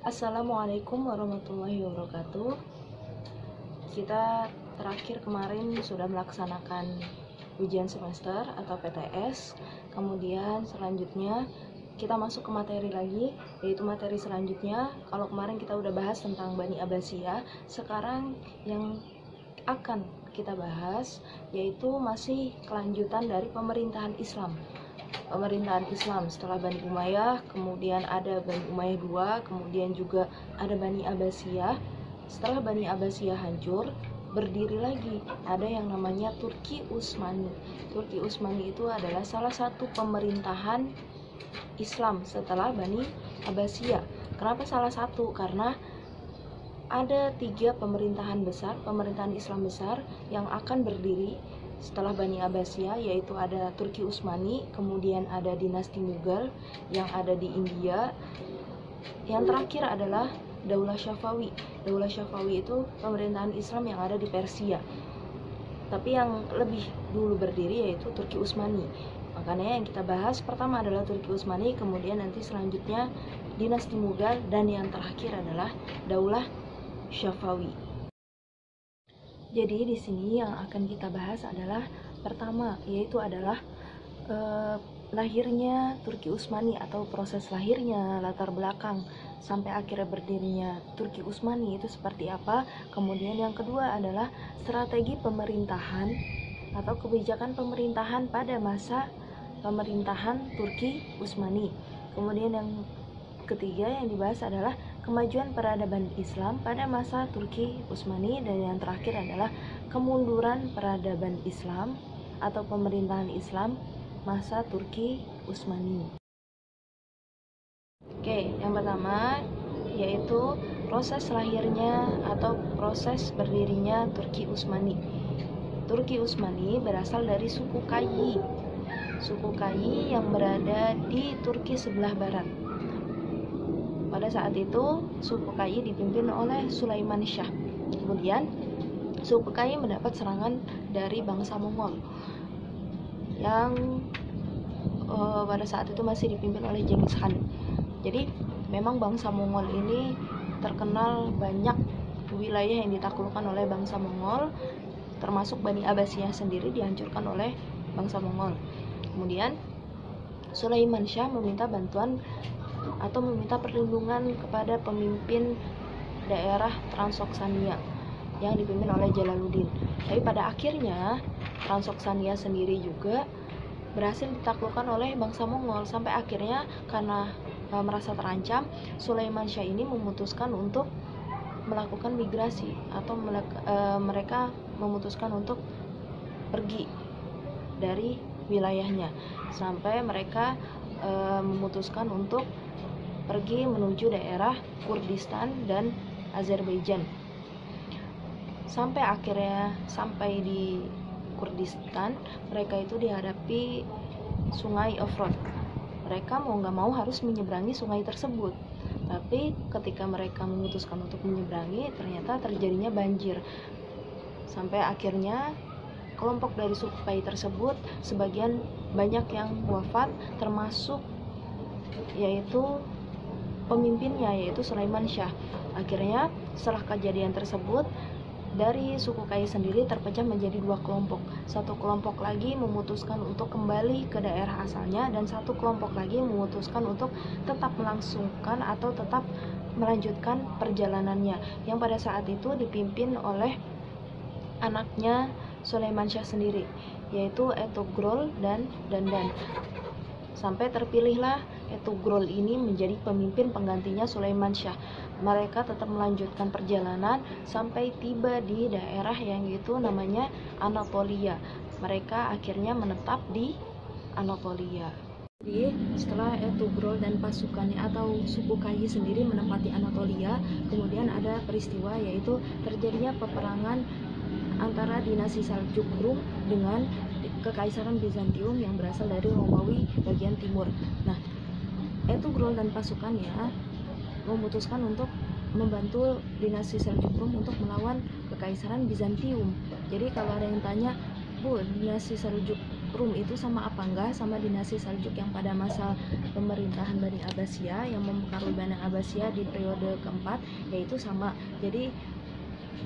Assalamualaikum warahmatullahi wabarakatuh. Kita terakhir kemarin sudah melaksanakan ujian semester atau PTS. Kemudian selanjutnya kita masuk ke materi lagi, yaitu materi selanjutnya. Kalau kemarin kita udah bahas tentang Bani Abbasiyah, sekarang yang akan kita bahas yaitu masih kelanjutan dari pemerintahan Islam setelah Bani Umayyah, kemudian ada Bani Umayyah II, kemudian juga ada Bani Abbasiyah. Setelah Bani Abbasiyah hancur, berdiri lagi ada yang namanya Turki Utsmani. Turki Utsmani itu adalah salah satu pemerintahan Islam setelah Bani Abbasiyah. Kenapa salah satu? Karena ada 3 pemerintahan Islam besar yang akan berdiri setelah Bani Abbasiyah, yaitu ada Turki Utsmani, kemudian ada dinasti Mughal yang ada di India. Yang terakhir adalah Daulah Syafawi. Daulah Syafawi itu pemerintahan Islam yang ada di Persia. Tapi yang lebih dulu berdiri yaitu Turki Utsmani. Makanya yang kita bahas pertama adalah Turki Utsmani, kemudian nanti selanjutnya dinasti Mughal, dan yang terakhir adalah Daulah Syafawi. Jadi di sini yang akan kita bahas adalah pertama, yaitu adalah lahirnya Turki Utsmani atau proses lahirnya, latar belakang sampai akhirnya berdirinya Turki Utsmani itu seperti apa. Kemudian yang kedua adalah strategi pemerintahan atau kebijakan pemerintahan pada masa pemerintahan Turki Utsmani. Kemudian yang ketiga yang dibahas adalah kemajuan peradaban Islam pada masa Turki Utsmani, dan yang terakhir adalah kemunduran peradaban Islam atau pemerintahan Islam masa Turki Utsmani. Oke, yang pertama yaitu proses lahirnya atau proses berdirinya Turki Utsmani. Turki Utsmani berasal dari suku Kayi. Suku Kayi yang berada di Turki sebelah barat. Pada saat itu, suku Kayi dipimpin oleh Sulaiman Shah. Kemudian, suku Kayi mendapat serangan dari bangsa Mongol yang pada saat itu masih dipimpin oleh Genghis Khan. Jadi, memang bangsa Mongol ini terkenal banyak wilayah yang ditaklukkan oleh bangsa Mongol, termasuk Bani Abbasiyah sendiri dihancurkan oleh bangsa Mongol. Kemudian, Sulaiman Shah meminta bantuan atau meminta perlindungan kepada pemimpin daerah Transoksania yang dipimpin oleh Jalaluddin. Tapi pada akhirnya Transoksania sendiri juga berhasil ditaklukkan oleh bangsa Mongol. Sampai akhirnya karena merasa terancam, Sulaiman Shah ini memutuskan untuk melakukan migrasi atau mereka memutuskan untuk pergi dari wilayahnya, sampai mereka memutuskan untuk pergi menuju daerah Kurdistan dan Azerbaijan. Sampai di Kurdistan, mereka itu dihadapi sungai Efrat. Mereka mau nggak mau harus menyeberangi sungai tersebut. Tapi ketika mereka memutuskan untuk menyeberangi, ternyata terjadinya banjir. Sampai akhirnya kelompok dari suku Kayi tersebut sebagian banyak yang wafat, termasuk yaitu pemimpinnya yaitu Sulaiman Shah. Akhirnya setelah kejadian tersebut, dari suku Kayi sendiri terpecah menjadi 2 kelompok. Satu kelompok lagi memutuskan untuk kembali ke daerah asalnya, dan satu kelompok lagi memutuskan untuk tetap melangsungkan atau tetap melanjutkan perjalanannya, yang pada saat itu dipimpin oleh anaknya Sulaiman Shah sendiri, yaitu Ertugrul dan Dandan. Sampai terpilihlah Ertugrul ini menjadi pemimpin penggantinya Sulaiman Shah. Mereka tetap melanjutkan perjalanan sampai tiba di daerah yang itu namanya Anatolia. Mereka akhirnya menetap di Anatolia. Jadi setelah Ertugrul dan pasukannya atau suku Kayi sendiri menempati Anatolia, kemudian ada peristiwa yaitu terjadinya peperangan antara dinasti Seljuk Rum dengan Kekaisaran Bizantium yang berasal dari Romawi bagian timur. Nah, Ertugrul dan pasukannya memutuskan untuk membantu dinasti Seljuk Rum untuk melawan Kekaisaran Bizantium. Jadi kalau ada yang tanya, Bu, dinasti Seljuk Rum itu sama apa enggak sama dinasti Seljuk yang pada masa pemerintahan Bani Abbasiyah yang mempengaruhi Bani Abbasiyah di periode keempat, yaitu sama. Jadi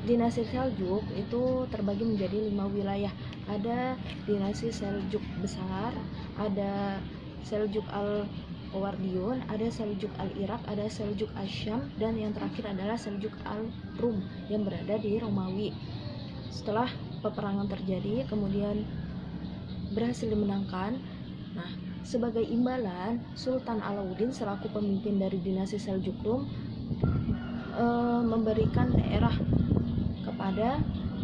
dinasti Seljuk itu terbagi menjadi 5 wilayah. Ada dinasti Seljuk besar, ada Seljuk al-Wardiun, ada Seljuk al-Irak, ada Seljuk al-Syam, dan yang terakhir adalah Seljuk al-Rum yang berada di Romawi. Setelah peperangan terjadi, kemudian berhasil dimenangkan. Nah, sebagai imbalan, Sultan Alauddin selaku pemimpin dari dinasti Seljuk Rum memberikan daerah kepada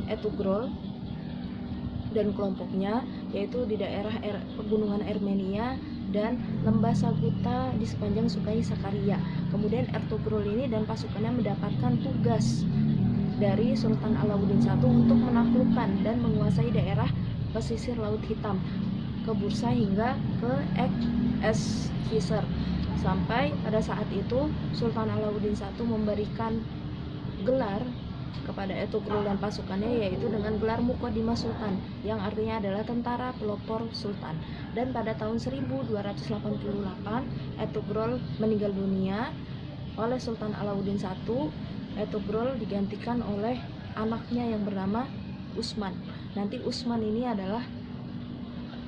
Ertugrul dan kelompoknya, yaitu di daerah pegunungan Armenia dan lembah Saguta di sepanjang Sungai Sakarya. Kemudian Ertugrul ini dan pasukannya mendapatkan tugas dari Sultan Alauddin I untuk menaklukkan dan menguasai daerah pesisir Laut Hitam ke Bursa hingga ke Es-Fisr. Sampai pada saat itu Sultan Alauddin I memberikan gelar kepada Ertugrul dan pasukannya, yaitu dengan gelar Muqaddimah Sultan yang artinya adalah tentara pelopor Sultan. Dan pada tahun 1288 Ertugrul meninggal dunia oleh Sultan Alauddin I. Ertugrul digantikan oleh anaknya yang bernama Utsman. Nanti Utsman ini adalah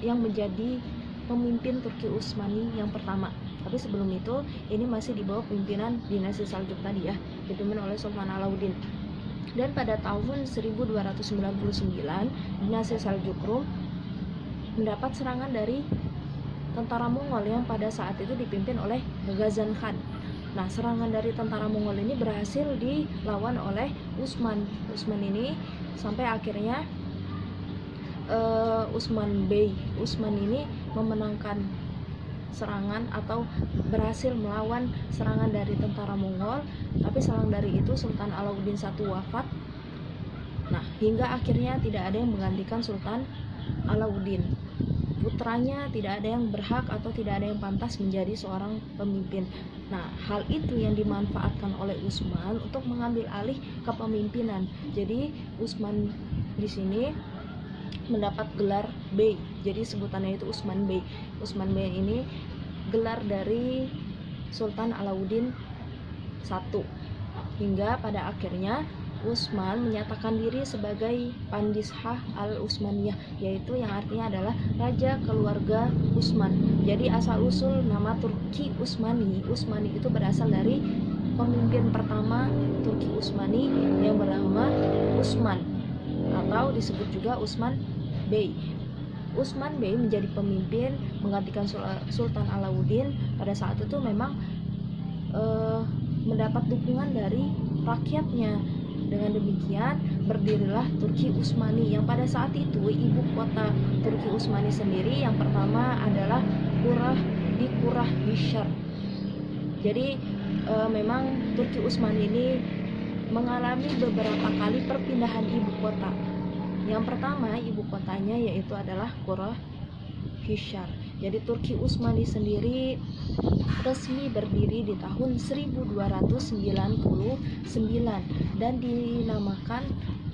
yang menjadi pemimpin Turki Utsmani yang pertama. Tapi sebelum itu, ini masih di bawah pimpinan dinasti Seljuk tadi ya, dipimpin oleh Sultan Alauddin. Dan pada tahun 1299, dinasti Seljuk Rum mendapat serangan dari tentara Mongol yang pada saat itu dipimpin oleh Ghazan Khan. Nah, serangan dari tentara Mongol ini berhasil dilawan oleh Utsman. Utsman ini sampai akhirnya Utsman ini memenangkan serangan atau berhasil melawan serangan dari tentara Mongol. Tapi selang dari itu Sultan Alauddin I wafat. Nah, hingga akhirnya tidak ada yang menggantikan Sultan Alauddin. Putranya tidak ada yang berhak atau tidak ada yang pantas menjadi seorang pemimpin. Nah, hal itu yang dimanfaatkan oleh Utsman untuk mengambil alih kepemimpinan. Jadi Utsman di sini mendapat gelar Bey. Jadi sebutannya itu Utsman Bey. Utsman Bey ini gelar dari Sultan Alauddin I. Hingga pada akhirnya Utsman menyatakan diri sebagai Padishah al-Utsmaniyah, yaitu yang artinya adalah raja keluarga Utsman. Jadi asal usul nama Turki Utsmani itu berasal dari pemimpin pertama Turki Utsmani yang bernama Utsman, atau disebut juga Utsman Bey. Utsman Bey menjadi pemimpin menggantikan Sultan Alauddin. Pada saat itu memang mendapat dukungan dari rakyatnya. Dengan demikian berdirilah Turki Utsmani yang pada saat itu ibu kota Turki Utsmani sendiri yang pertama adalah Qurah Hisar. Jadi memang Turki Utsmani ini mengalami beberapa kali perpindahan ibu kota. Yang pertama ibu kotanya yaitu adalah Qurah Hisar. Jadi Turki Utsmani sendiri resmi berdiri di tahun 1299 dan dinamakan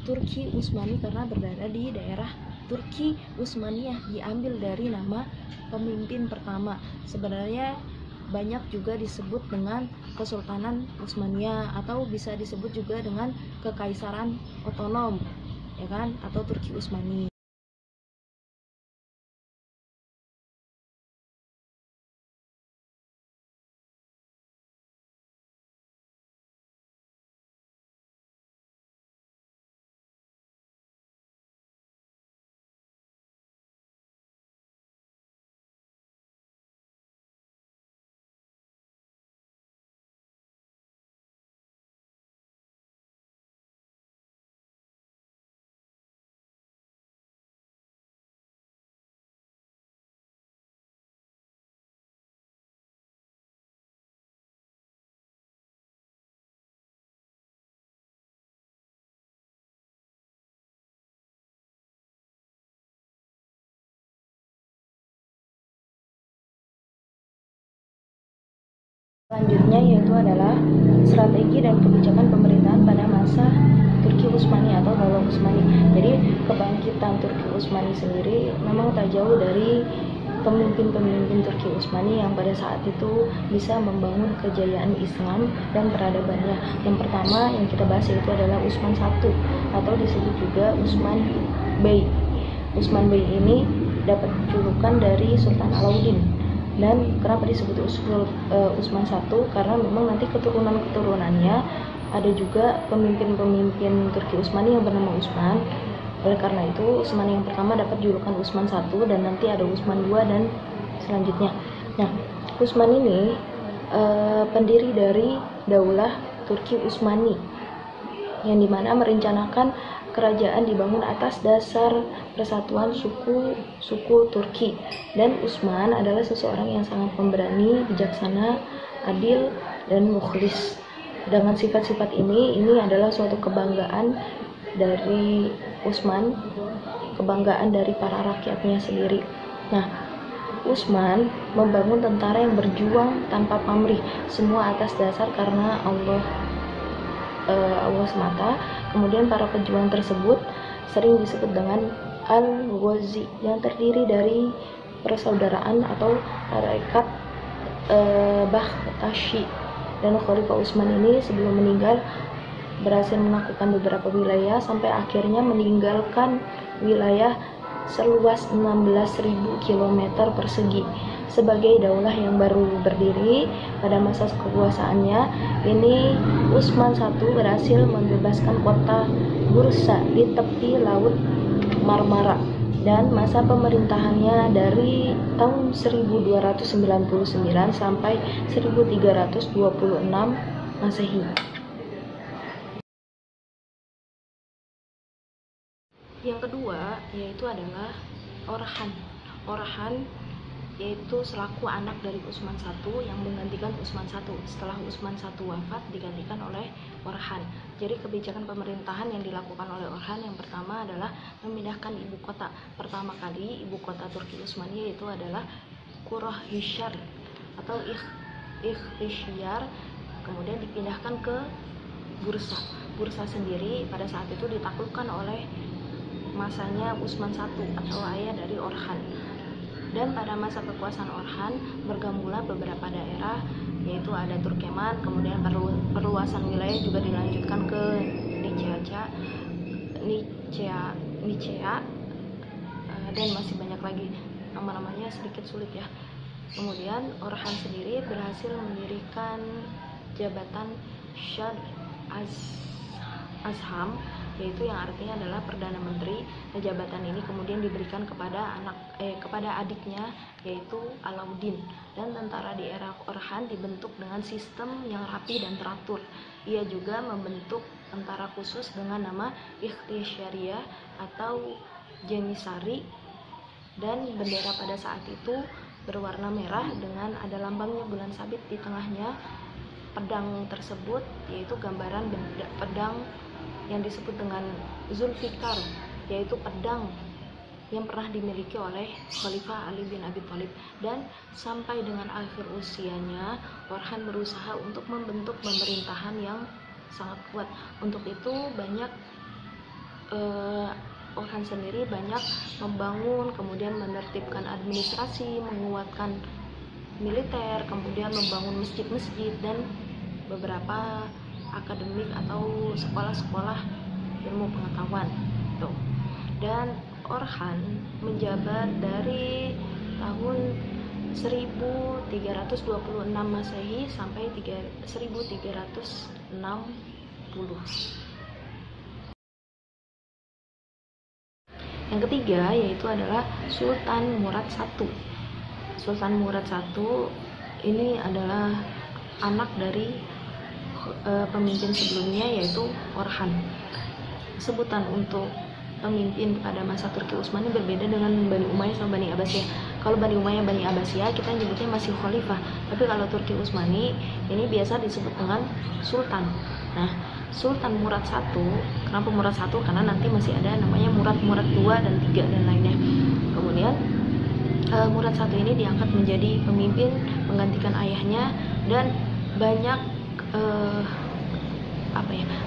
Turki Utsmani karena berada di daerah Turki Utsmaniyah, diambil dari nama pemimpin pertama. Sebenarnya banyak juga disebut dengan Kesultanan Utsmaniyah atau bisa disebut juga dengan Kekaisaran Otonom, ya kan, atau Turki Utsmani. Selanjutnya yaitu adalah strategi dan kebijakan pemerintahan pada masa Turki Utsmani atau Daulah Utsmani. Jadi kebangkitan Turki Utsmani sendiri memang tak jauh dari pemimpin-pemimpin Turki Utsmani yang pada saat itu bisa membangun kejayaan Islam dan peradabannya. Yang pertama yang kita bahas itu adalah Utsman I atau disebut juga Utsman Bey. Utsman Bey ini dapat julukan dari Sultan Alauddin. Dan kenapa disebut Utsman I? Karena memang nanti keturunan-keturunannya ada juga pemimpin-pemimpin Turki Utsmani yang bernama Utsman. Oleh karena itu, Utsman yang pertama dapat julukan Utsman I dan nanti ada Utsman II dan selanjutnya. Nah, Utsman ini pendiri dari Daulah Turki Utsmani yang dimana merencanakan kerajaan dibangun atas dasar persatuan suku Turki. Dan Utsman adalah seseorang yang sangat pemberani, bijaksana, adil, dan mukhlis. Dengan sifat-sifat ini adalah suatu kebanggaan dari Utsman, kebanggaan dari para rakyatnya sendiri. Nah, Utsman membangun tentara yang berjuang tanpa pamrih, semua atas dasar karena Allah semata. Kemudian para pejuang tersebut sering disebut dengan Al-Ghazi yang terdiri dari persaudaraan atau tarekat Bakhtashi. Dan Khalifah Utsman ini sebelum meninggal berhasil menaklukkan beberapa wilayah sampai akhirnya meninggalkan wilayah seluas 16.000 km persegi. Sebagai daulah yang baru berdiri pada masa kekuasaannya ini, Utsman I berhasil membebaskan kota Bursa di tepi Laut Marmara, dan masa pemerintahannya dari tahun 1299 sampai 1326 Masehi. Yang kedua yaitu adalah Orhan yaitu selaku anak dari Utsman I yang menggantikan Utsman I. Setelah Utsman I wafat digantikan oleh Orhan. Jadi kebijakan pemerintahan yang dilakukan oleh Orhan yang pertama adalah memindahkan ibu kota. Pertama kali ibu kota Turki Utsmani yaitu adalah Kurahishar atau Ikhtishar, kemudian dipindahkan ke Bursa. Bursa sendiri pada saat itu ditaklukkan oleh masanya Utsman I atau ayah dari Orhan. Dan pada masa kekuasaan Orhan bergabunglah beberapa daerah, yaitu ada Turkeman, kemudian perluasan wilayah juga dilanjutkan ke Nicea, dan masih banyak lagi, nama-namanya sedikit sulit ya. Kemudian Orhan sendiri berhasil mendirikan jabatan Shah Azham, yaitu yang artinya adalah Perdana Menteri. Jabatan ini kemudian diberikan kepada adiknya yaitu Alauddin. Dan tentara di era Orhan dibentuk dengan sistem yang rapi dan teratur. Ia juga membentuk tentara khusus dengan nama Ikhtisyariyah atau Janissary, dan bendera pada saat itu berwarna merah dengan ada lambangnya bulan sabit di tengahnya. Pedang tersebut yaitu gambaran pedang yang disebut dengan Zulfikar, yaitu pedang yang pernah dimiliki oleh Khalifah Ali bin Abi Thalib. Dan sampai dengan akhir usianya Orhan berusaha untuk membentuk pemerintahan yang sangat kuat. Untuk itu Orhan sendiri banyak membangun, kemudian menertibkan administrasi, menguatkan militer, kemudian membangun masjid-masjid dan beberapa akademik atau sekolah-sekolah ilmu pengetahuan tuh. Dan Orhan menjabat dari tahun 1326 Masehi sampai 1360. Yang ketiga yaitu adalah Sultan Murad I. Sultan Murad I ini adalah anak dari pemimpin sebelumnya yaitu Orhan. Sebutan untuk pemimpin pada masa Turki Utsmani berbeda dengan Bani Umayyah sama Bani Abbasiyah. Kalau Bani Umayyah, Bani Abbasiyah kita nyebutnya masih khalifah, tapi kalau Turki Utsmani ini biasa disebut dengan sultan. Nah, Sultan Murad I, kenapa Murad I? Karena nanti masih ada namanya Murad 2 dan 3 dan lainnya. Kemudian Murad I ini diangkat menjadi pemimpin menggantikan ayahnya, dan banyak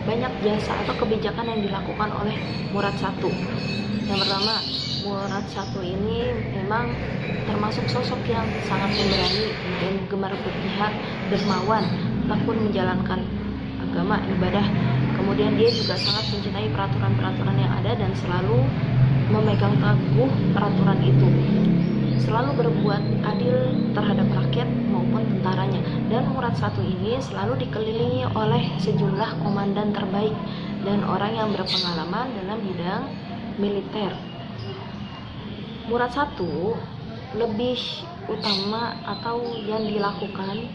banyak jasa atau kebijakan yang dilakukan oleh Murad I. Yang pertama, Murad I ini memang termasuk sosok yang sangat pemberani dan gemar berjihad, dermawan, tekun menjalankan agama ibadah. Kemudian dia juga sangat mencintai peraturan-peraturan yang ada dan selalu memegang teguh peraturan itu, selalu berbuat adil terhadap rakyat maupun tentaranya. Dan Murad I ini selalu dikelilingi oleh sejumlah komandan terbaik dan orang yang berpengalaman dalam bidang militer. Murad I lebih utama atau yang dilakukan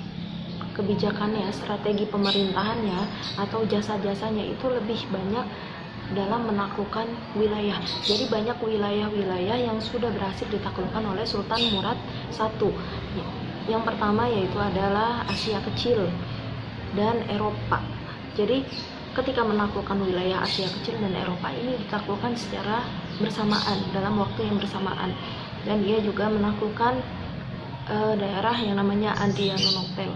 kebijakannya, strategi pemerintahannya atau jasa-jasanya itu lebih banyak dalam menaklukkan wilayah. Jadi banyak wilayah-wilayah yang sudah berhasil ditaklukkan oleh Sultan Murad I. Yang pertama yaitu adalah Asia Kecil dan Eropa. Jadi ketika menaklukkan wilayah Asia Kecil dan Eropa ini ditaklukkan secara bersamaan, dalam waktu yang bersamaan. Dan dia juga menaklukkan daerah yang namanya Adrianopel.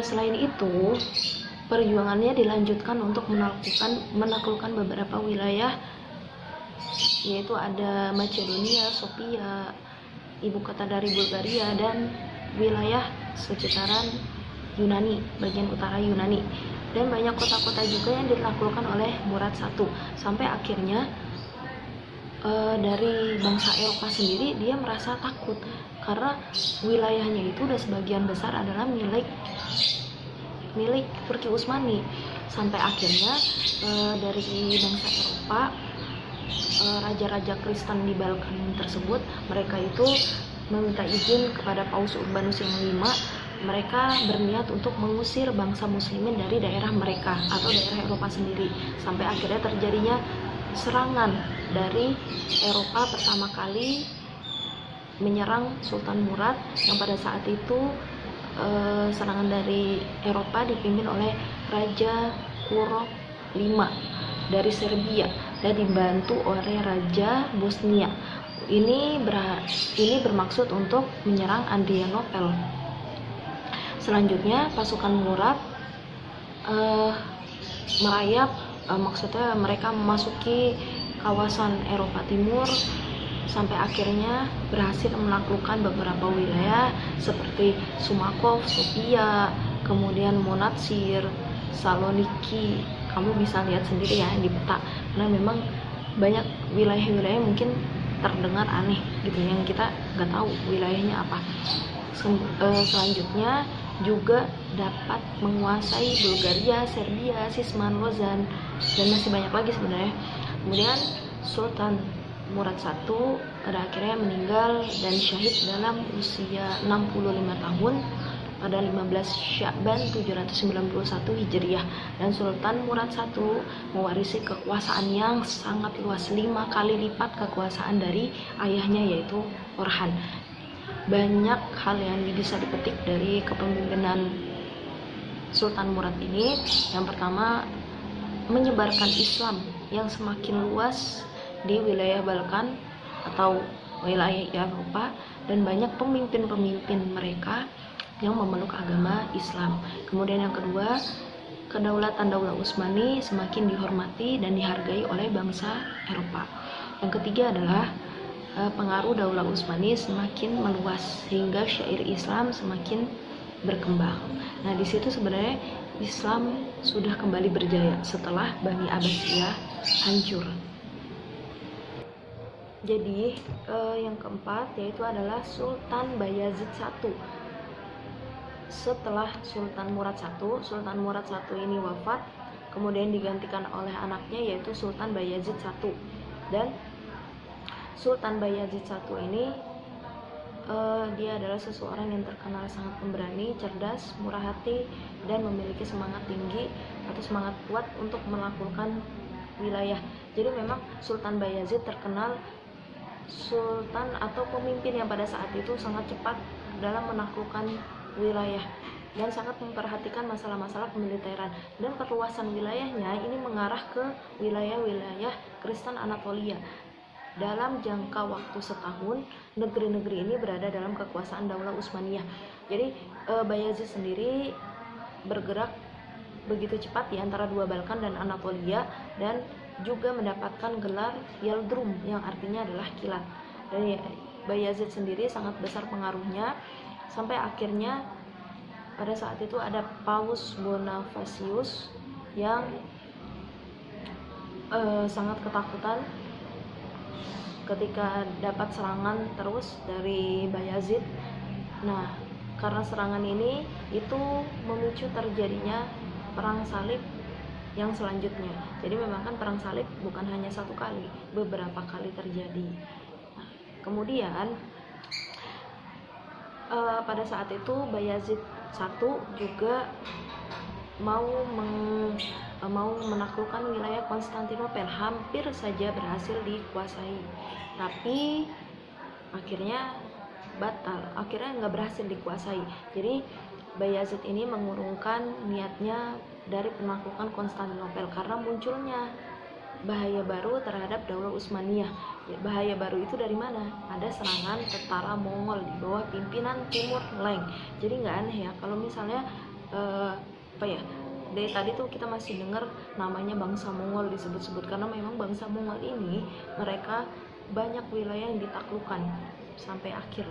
Selain itu, perjuangannya dilanjutkan untuk menaklukkan beberapa wilayah, yaitu ada Macedonia, Sofia, ibu kota dari Bulgaria, dan wilayah sekitaran Yunani, bagian utara Yunani. Dan banyak kota-kota juga yang ditaklukkan oleh Murad I, sampai akhirnya dari bangsa Eropa sendiri dia merasa takut karena wilayahnya itu udah sebagian besar adalah milik Turki Utsmani. Sampai akhirnya dari bangsa Eropa, raja-raja Kristen di Balkan tersebut, mereka itu meminta izin kepada Paus Urbanus yang kelima. Mereka berniat untuk mengusir bangsa muslimin dari daerah mereka atau daerah Eropa sendiri. Sampai akhirnya terjadinya serangan dari Eropa pertama kali menyerang Sultan Murad, yang pada saat itu serangan dari Eropa dipimpin oleh Raja Kuro V dari Serbia dan dibantu oleh Raja Bosnia. Ini bermaksud untuk menyerang Adrianopel. Selanjutnya pasukan Murad merayap, maksudnya mereka memasuki kawasan Eropa Timur sampai akhirnya berhasil menaklukkan beberapa wilayah seperti Sumakov, Sofia, kemudian Monatsir, Saloniki. Kamu bisa lihat sendiri ya di peta, karena memang banyak wilayah-wilayah mungkin terdengar aneh gitu yang kita nggak tahu wilayahnya apa. Selanjutnya juga dapat menguasai Bulgaria, Serbia, Sisman, Lozan, dan masih banyak lagi sebenarnya. Kemudian Sultan Murad I pada akhirnya meninggal dan syahid dalam usia 65 tahun pada 15 Sya'ban 791 Hijriah. Dan Sultan Murad I mewarisi kekuasaan yang sangat luas, 5 kali lipat kekuasaan dari ayahnya yaitu Orhan. Banyak hal yang bisa dipetik dari kepemimpinan Sultan Murad ini. Yang pertama, menyebarkan Islam yang semakin luas di wilayah Balkan atau wilayah Eropa, dan banyak pemimpin-pemimpin mereka yang memeluk agama Islam. Kemudian yang kedua, kedaulatan Daulah Utsmani semakin dihormati dan dihargai oleh bangsa Eropa. Yang ketiga adalah pengaruh Daulah Utsmani semakin meluas sehingga syair Islam semakin berkembang. Nah, di situ sebenarnya Islam sudah kembali berjaya setelah Bani Abbasiyah hancur. Jadi yang keempat yaitu adalah Sultan Bayazid I. Setelah Sultan Murad I, Sultan Murad I ini wafat, kemudian digantikan oleh anaknya yaitu Sultan Bayazid I. Dan Sultan Bayazid I ini dia adalah seseorang yang terkenal sangat pemberani, cerdas, murah hati, dan memiliki semangat tinggi atau semangat kuat untuk menaklukkan wilayah. Jadi memang Sultan Bayazid terkenal sultan atau pemimpin yang pada saat itu sangat cepat dalam menaklukkan wilayah dan sangat memperhatikan masalah-masalah kemiliteran, dan perluasan wilayahnya ini mengarah ke wilayah-wilayah Kristen Anatolia. Dalam jangka waktu setahun, negeri-negeri ini berada dalam kekuasaan Daulah Utsmaniyah. Jadi Bayazid sendiri bergerak begitu cepat di antara dua Balkan dan Anatolia, dan juga mendapatkan gelar Yıldırım yang artinya adalah kilat. Dan Bayazid sendiri sangat besar pengaruhnya sampai akhirnya pada saat itu ada Paus Bonifacius yang sangat ketakutan ketika dapat serangan terus dari Bayazid. Nah, karena serangan ini itu memicu terjadinya perang salib yang selanjutnya. Jadi memang kan perang salib bukan hanya satu kali, beberapa kali terjadi. Nah, kemudian pada saat itu Bayazid I juga mau menaklukkan wilayah Konstantinopel, hampir saja berhasil dikuasai, tapi akhirnya batal, akhirnya nggak berhasil dikuasai. Jadi Bayazid ini mengurungkan niatnya dari penaklukan Konstantinopel karena munculnya bahaya baru terhadap Daulah Utsmaniyah. Bahaya baru itu dari mana? Ada serangan tentara Mongol di bawah pimpinan Timur Leng. Jadi nggak aneh ya kalau misalnya dari tadi tuh kita masih dengar namanya bangsa Mongol disebut-sebut, karena memang bangsa Mongol ini mereka banyak wilayah yang ditaklukkan sampai akhir.